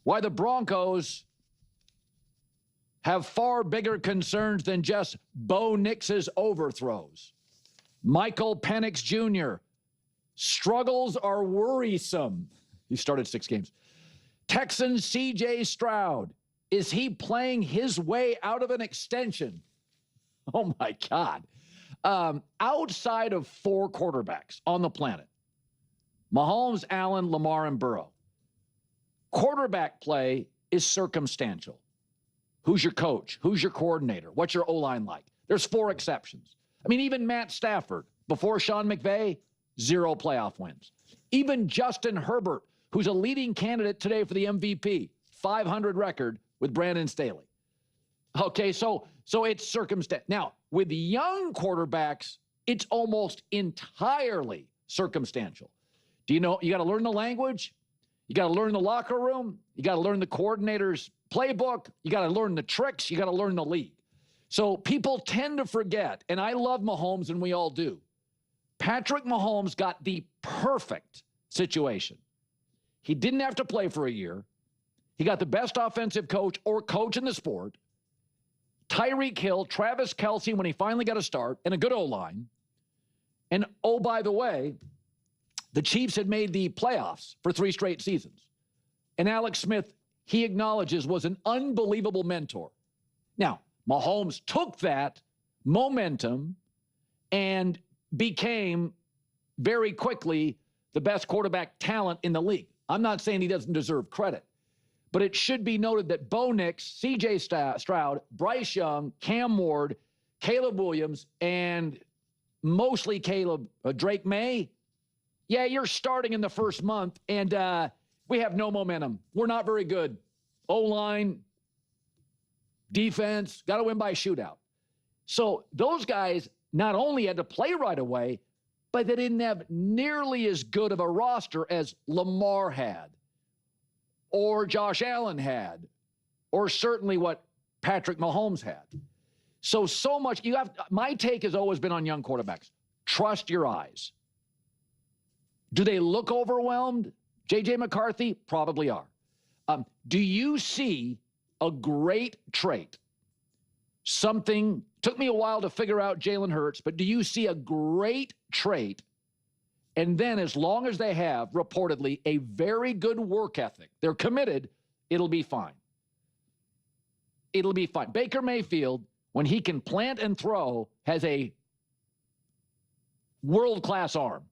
why the Broncos have far bigger concerns than just Bo Nix's overthrows. Michael Penix Jr. Struggles are worrisome. He started 6 games. Texans C.J. Stroud. Is he playing his way out of an extension? Oh, my God. Outside of 4 quarterbacks on the planet, Mahomes, Allen, Lamar, and Burrow, quarterback play is circumstantial. Who's your coach? Who's your coordinator? What's your O-line like? There's 4 exceptions. I mean, even Matt Stafford, before Sean McVay, 0 playoff wins. Even Justin Herbert, who's a leading candidate today for the MVP, 500 record with Brandon Staley. Okay, so it's circumstance. Now, with young quarterbacks, it's almost entirely circumstantial. Do you know, you got to learn the language. You got to learn the locker room. You got to learn the coordinator's playbook. You got to learn the tricks. You got to learn the league. So people tend to forget, and I love Mahomes, and we all do. Patrick Mahomes got the perfect situation. He didn't have to play for a year. He got the best offensive coach or coach in the sport. Tyreek Hill, Travis Kelce when he finally got a start, and a good O-line. And, oh, by the way, the Chiefs had made the playoffs for 3 straight seasons. And Alex Smith, he acknowledges, was an unbelievable mentor. Now, Mahomes took that momentum and became very quickly the best quarterback talent in the league. I'm not saying he doesn't deserve credit, but it should be noted that Bo Nix, C.J. Stroud, Bryce Young, Cam Ward, Caleb Williams, and mostly Drake May, yeah, you're starting in the first month, and we have no momentum. We're not very good. O-line, defense, got to win by shootout. So those guys not only had to play right away, but they didn't have nearly as good of a roster as Lamar had, or Josh Allen had, or certainly what Patrick Mahomes had. So much, my take has always been on young quarterbacks. Trust your eyes. Do they look overwhelmed? J.J. McCarthy? Probably are. Do you see a great trait? Something, took me a while to figure out Jalen Hurts, but do you see a great trait? And then as long as they have, reportedly, a very good work ethic, they're committed, it'll be fine. It'll be fine. Baker Mayfield, when he can plant and throw, has a world-class arm.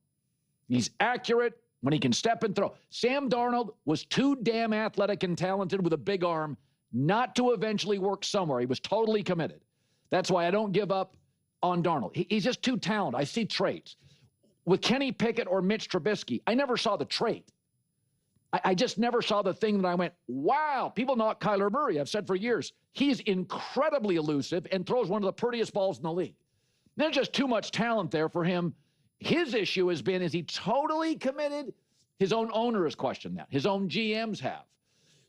He's accurate when he can step and throw. Sam Darnold was too damn athletic and talented with a big arm not to eventually work somewhere. He was totally committed. That's why I don't give up on Darnold. He's just too talented. I see traits. With Kenny Pickett or Mitch Trubisky, I never saw the trait. I just never saw the thing that I went, wow. People knock Kyler Murray. I've said for years, he's incredibly elusive and throws one of the prettiest balls in the league. There's just too much talent there for him. His issue has been, is he totally committed? His own owner has questioned that. His own GMs have.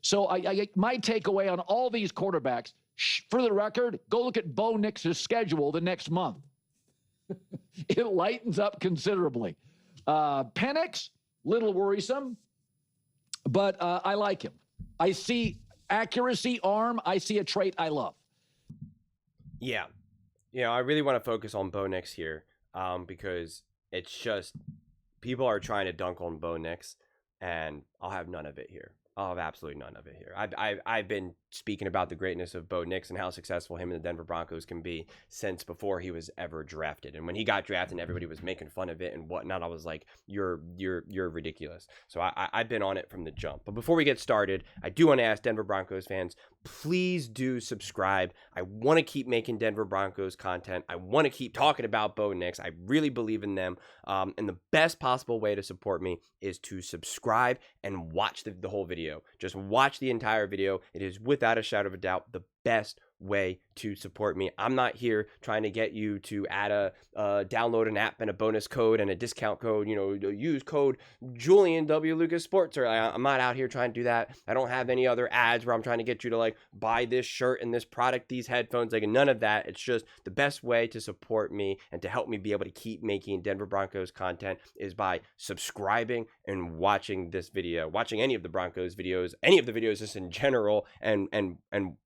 So my takeaway on all these quarterbacks, for the record, go look at Bo Nix's schedule the next month. It lightens up considerably. Penix, little worrisome, but I like him. I see accuracy, arm. I see a trait I love. Yeah. I really want to focus on Bo Nix here because it's just people are trying to dunk on Bo Nix, and I'll have none of it here. I'll have absolutely none of it here. I've been speaking about the greatness of Bo Nix and how successful him and the Denver Broncos can be since before he was ever drafted. And when he got drafted and everybody was making fun of it and whatnot, I was like, you're ridiculous. So I've been on it from the jump. But before we get started, I do want to ask Denver Broncos fans, please do subscribe. I want to keep making Denver Broncos content. I want to keep talking about Bo Nix. I really believe in them. And the best possible way to support me is to subscribe and watch the whole video. Just watch the entire video. It is without a shadow of a doubt the best way to support me. I'm not here trying to get you to add download an app and a bonus code and a discount code, use code Julian W. Lucas Sports, or I'm not out here trying to do that. I don't have any other ads where I'm trying to get you to like buy this shirt and this product, these headphones, like none of that. It's just the best way to support me and to help me be able to keep making Denver Broncos content is by subscribing and watching this video, watching any of the Broncos videos, any of the videos just in general, and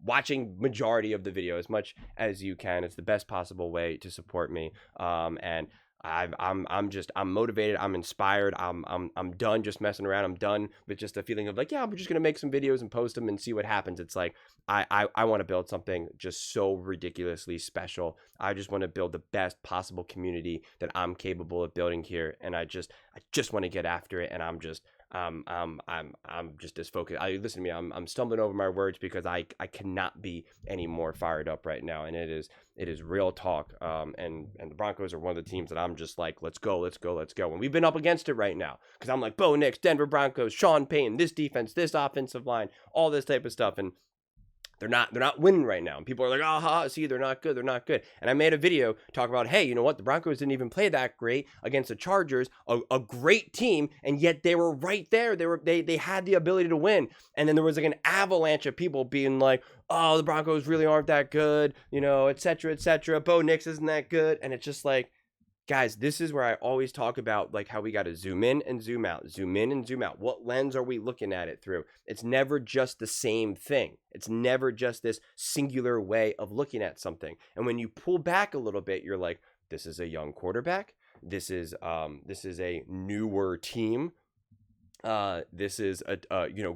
watching majority of the video as much as you can. It's the best possible way to support me. And I'm motivated. I'm inspired. I'm done just messing around. I'm done with just a feeling of like, yeah, we're just gonna make some videos and post them and see what happens. It's like I want to build something just so ridiculously special. I just want to build the best possible community that I'm capable of building here, and I just want to get after it. And I'm just as focused. Listen to me. I'm stumbling over my words because I cannot be any more fired up right now, and it is real talk. And the Broncos are one of the teams that I'm just like, let's go. And we've been up against it right now because I'm like Bo Nix, Denver Broncos, Sean Payton, this defense, this offensive line, all this type of stuff, and they're not winning right now. And people are like, see, they're not good. And I made a video talking about, hey, you know what? The Broncos didn't even play that great against the Chargers, a great team, and yet they were right there. They had the ability to win. And then there was like an avalanche of people being like, oh, the Broncos really aren't that good, et cetera, et cetera. Bo Nix isn't that good. And it's just like, guys, this is where I always talk about like how we got to zoom in and zoom out, zoom in and zoom out. What lens are we looking at it through? It's never just the same thing. It's never just this singular way of looking at something. And when you pull back a little bit, you're like, this is a young quarterback. This is a newer team. This is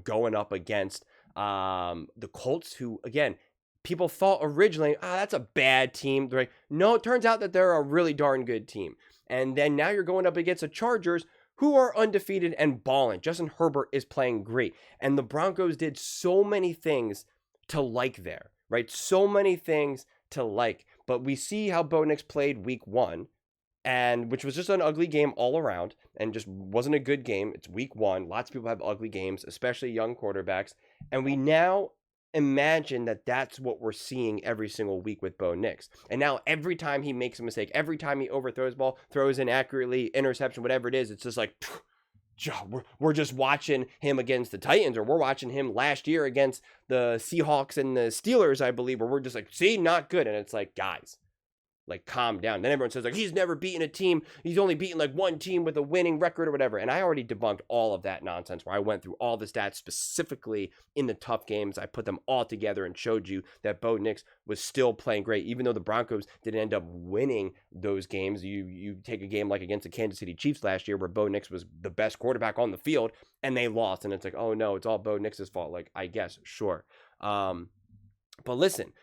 going up against the Colts, who again, people thought originally, that's a bad team. They're like, no, it turns out that they're a really darn good team. And then now you're going up against the Chargers, who are undefeated and balling. Justin Herbert is playing great. And the Broncos did so many things to like there, right? So many things to like. But we see how Bo Nix played week 1, and which was just an ugly game all around and just wasn't a good game. It's week 1. Lots of people have ugly games, especially young quarterbacks. And we now imagine that that's what we're seeing every single week with Bo Nix. And now every time he makes a mistake, every time he overthrows ball, throws inaccurately, interception, whatever it is, it's just like, we're just watching him against the Titans, or we're watching him last year against the Seahawks and the Steelers, I believe, where we're just like, see, not good. And it's like, guys, like, calm down. Then everyone says, like, he's never beaten a team. He's only beaten, like, one team with a winning record or whatever. And I already debunked all of that nonsense where I went through all the stats specifically in the tough games. I put them all together and showed you that Bo Nix was still playing great. Even though the Broncos didn't end up winning those games, you take a game like against the Kansas City Chiefs last year where Bo Nix was the best quarterback on the field and they lost. And it's like, oh, no, it's all Bo Nix's fault. Like, I guess, sure. But listen,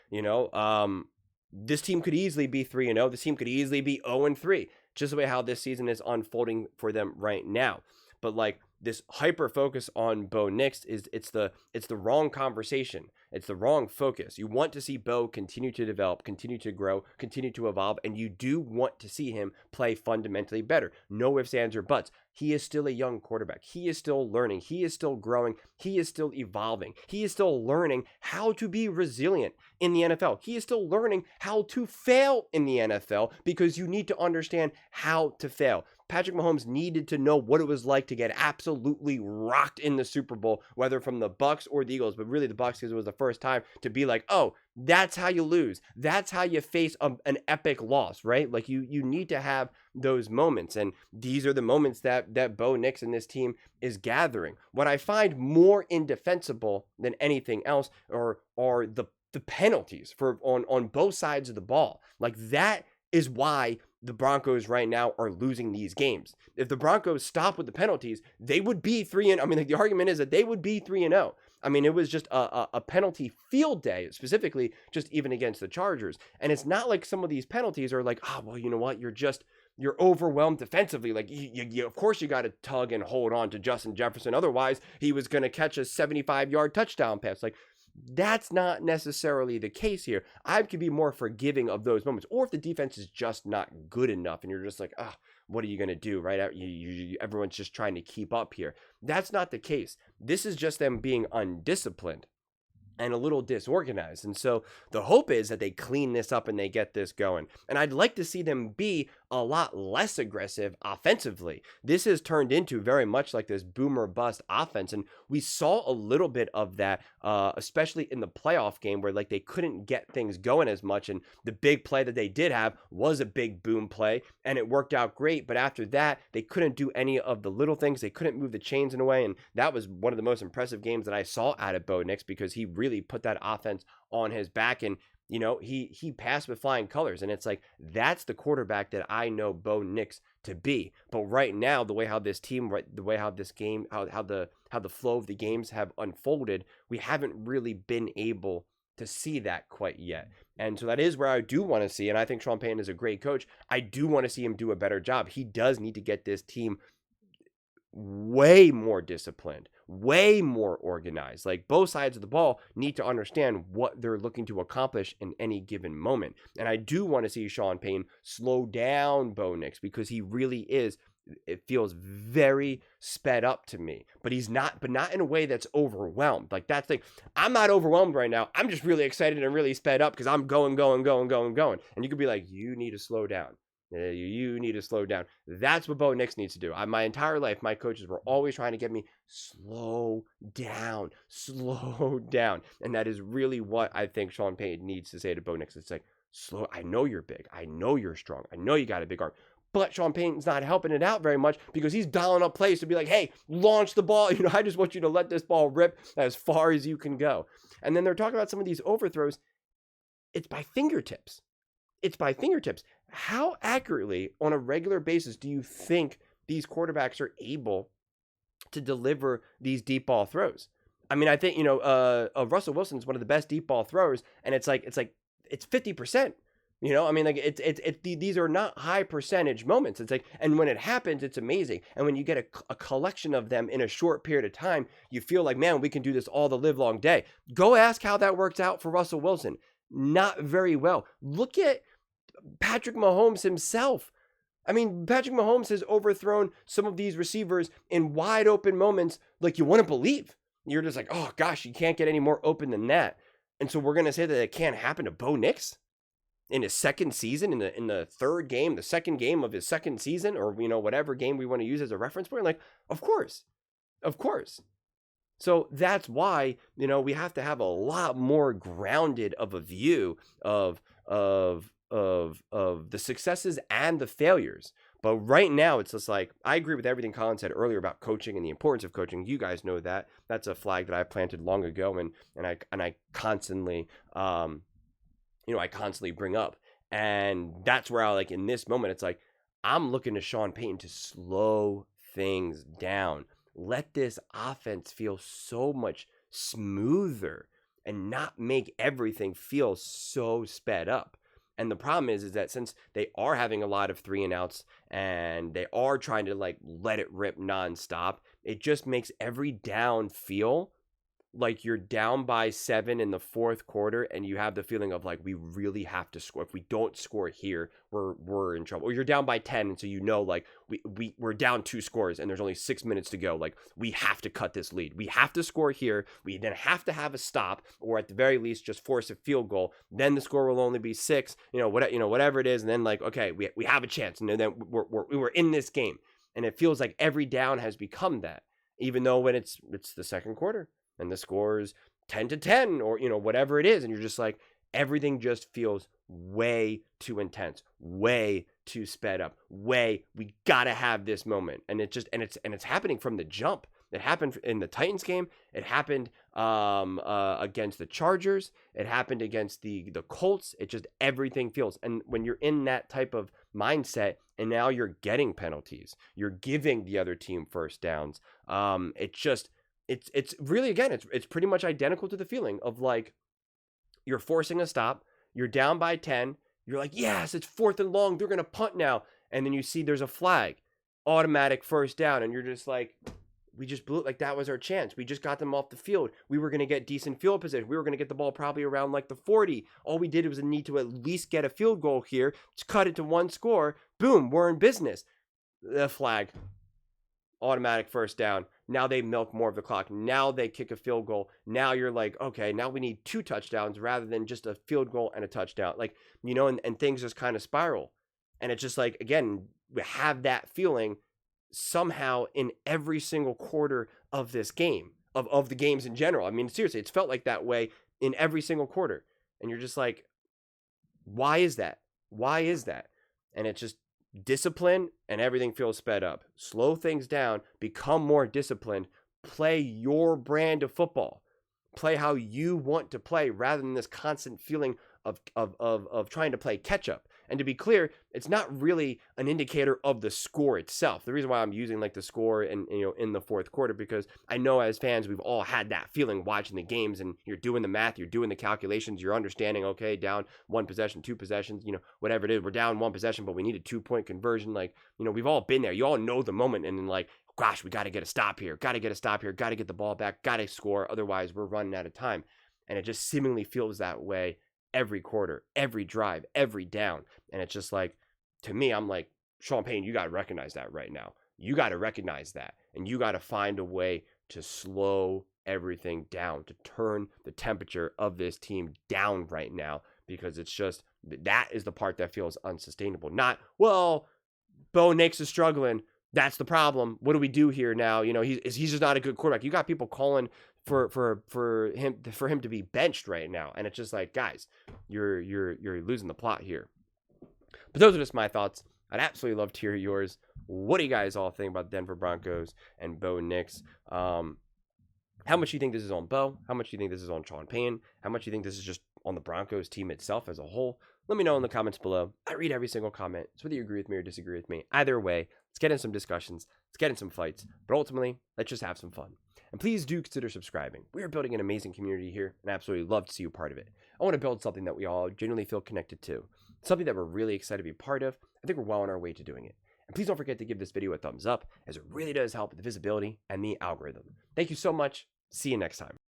this team could easily be 3-0. This team could easily be 0-3, just the way how this season is unfolding for them right now. But like this hyper focus on Bo Nix it's the wrong conversation. It's the wrong focus. You want to see Bo continue to develop, continue to grow, continue to evolve, and you do want to see him play fundamentally better. No ifs, ands, or buts. He is still a young quarterback. He is still learning. He is still growing. He is still evolving. He is still learning how to be resilient in the NFL. He is still learning how to fail in the NFL, because you need to understand how to fail. Patrick Mahomes needed to know what it was like to get absolutely rocked in the Super Bowl, whether from the Bucks or the Eagles, but really the Bucks, because it was the first time to be like, oh, that's how you lose. That's how you face an epic loss, right? Like you need to have those moments. And these are the moments that Bo Nix and this team is gathering. What I find more indefensible than anything else are the penalties on both sides of the ball. Like, that is why the Broncos right now are losing these games. If the Broncos stop with the penalties, they would be 3-0. I mean, the argument is that they would be 3-0. I mean, it was just a penalty field day, specifically just even against the Chargers. And it's not like some of these penalties are like, well, you know what? You're overwhelmed defensively. Like, you of course you got to tug and hold on to Justin Jefferson. Otherwise, he was going to catch a 75-yard touchdown pass. Like, that's not necessarily the case here. I could be more forgiving of those moments. Or if the defense is just not good enough and you're just like, what are you going to do, right? Everyone's just trying to keep up here. That's not the case. This is just them being undisciplined. and a little disorganized. And so the hope is that they clean this up and they get this going. And I'd like to see them be a lot less aggressive offensively. This has turned into very much like this boomer bust offense. And we saw a little bit of that, especially in the playoff game where like they couldn't get things going as much. And the big play that they did have was a big boom play and it worked out great. But after that, they couldn't do any of the little things. They couldn't move the chains in a way. And that was one of the most impressive games that I saw out of Bo Nix because he really put that offense on his back, and he passed with flying colors. And it's like, that's the quarterback that I know Bo Nix to be. But right now, the way how this team, the way how this game, how the flow of the games have unfolded, we haven't really been able to see that quite yet. And so that is where I do want to see, and I think Sean Payton is a great coach. I do want to see him do a better job. He does need to get this team way more disciplined, way more organized. Like, both sides of the ball need to understand what they're looking to accomplish in any given moment. And I do want to see Sean Payton slow down Bo Nix because he really is, it feels very sped up to me, but not in a way that's overwhelmed. Like, that's the thing. I'm not overwhelmed right now. I'm just really excited and really sped up because I'm going. And you could be like, you need to slow down. You need to slow down. That's what Bo Nix needs to do. My entire life, my coaches were always trying to get me slow down. And that is really what I think Sean Payton needs to say to Bo Nix. It's like, slow. I know you're big. I know you're strong. I know you got a big arm. But Sean Payton's not helping it out very much because he's dialing up plays to be like, hey, launch the ball. I just want you to let this ball rip as far as you can go. And then they're talking about some of these overthrows. It's by fingertips. How accurately on a regular basis do you think these quarterbacks are able to deliver these deep ball throws? I mean, I think, Russell Wilson's one of the best deep ball throwers, and it's 50%. I mean, like these are not high percentage moments. It's like, and when it happens, it's amazing. And when you get a collection of them in a short period of time, you feel like, man, we can do this all the live long day. Go ask how that worked out for Russell Wilson. Not very well. Look at Patrick Mahomes himself. I mean, Patrick Mahomes has overthrown some of these receivers in wide open moments like you wouldn't believe. You're just like, oh gosh, you can't get any more open than that. And so we're going to say that it can't happen to Bo Nix in his second season, in the third game, the second game of his second season, or whatever game we want to use as a reference point. Like, of course. So that's why, we have to have a lot more grounded of a view of the successes and the failures. But right now, it's just like, I agree with everything Colin said earlier about coaching and the importance of coaching. You guys know that. That's a flag that I planted long ago, and I constantly, I constantly bring up. And that's where I, like, in this moment, it's like, I'm looking to Sean Payton to slow things down. Let this offense feel so much smoother and not make everything feel so sped up. And the problem is that since they are having a lot of 3 and outs and they are trying to like let it rip nonstop, it just makes every down feel like you're down by 7 in the fourth quarter and you have the feeling of like, we really have to score. If we don't score here, we're in trouble. Or you're down by 10 and so like we're down 2 scores and there's only 6 minutes to go. Like, we have to cut this lead. We have to score here. We then have to have a stop, or at the very least just force a field goal. Then the score will only be 6, whatever it is. And then like, okay, we have a chance, and then we're in this game. And it feels like every down has become that, even though when it's the second quarter and the score's 10-10 or, whatever it is. And you're just like, everything just feels way too intense, way too sped up, we got to have this moment. And it's happening from the jump. It happened in the Titans game. It happened against the Chargers. It happened against the Colts. It just, everything feels. And when you're in that type of mindset and now you're getting penalties, you're giving the other team first downs. It's really, again, it's pretty much identical to the feeling of like, you're forcing a stop, you're down by 10, you're like, yes, it's 4th and long, they're going to punt now. And then you see there's a flag, automatic first down. And you're just like, we just blew it. Like, that was our chance. We just got them off the field. We were going to get decent field position. We were going to get the ball probably around like the 40. All we did was need to at least get a field goal here. Just cut it to 1 score. Boom, we're in business. The flag, automatic first down. Now they milk more of the clock. Now they kick a field goal. Now you're like, okay, now we need 2 touchdowns rather than just a field goal and a touchdown. Like, and things just kind of spiral. And it's just like, again, we have that feeling somehow in every single quarter of this game, of the games in general. I mean, seriously, it's felt like that way in every single quarter. And you're just like, why is that? Why is that? And it's just discipline, and everything feels sped up. Slow things down, become more disciplined, play your brand of football. Play how you want to play rather than this constant feeling of trying to play catch up. And to be clear, it's not really an indicator of the score itself. The reason why I'm using like the score and in the fourth quarter, because I know as fans we've all had that feeling watching the games, and you're doing the math, you're doing the calculations, you're understanding, okay, down 1 possession, 2 possessions, whatever it is, we're down 1 possession, but we need a 2-point conversion. Like, we've all been there. You all know the moment, and then like, gosh, we got to get a stop here, got to get the ball back, got to score, otherwise we're running out of time. And it just seemingly feels that way every quarter, every drive, every down. And it's just like, to me, I'm like, Sean Payton, you got to recognize that right now. You got to recognize that. And you got to find a way to slow everything down, to turn the temperature of this team down right now, because it's just, that is the part that feels unsustainable. Not, well, Bo Nix is struggling. That's the problem. What do we do here now? He's just not a good quarterback. You got people calling for him to be benched right now, and it's just like, guys, you're losing the plot here. But those are just my thoughts. I'd absolutely love to hear yours. What do you guys all think about the Denver Broncos and Bo Nix? How much do you think this is on Bo? How much do you think this is on Sean Payton? How much do you think this is just on the Broncos team itself as a whole? Let me know in the comments below. I read every single comment. So whether you agree with me or disagree with me, either way, let's get in some discussions. Let's get in some fights. But ultimately, let's just have some fun. And please do consider subscribing. We are building an amazing community here, and I absolutely love to see you part of it. I want to build something that we all genuinely feel connected to. Something that we're really excited to be part of. I think we're well on our way to doing it. And please don't forget to give this video a thumbs up, as it really does help with the visibility and the algorithm. Thank you so much. See you next time.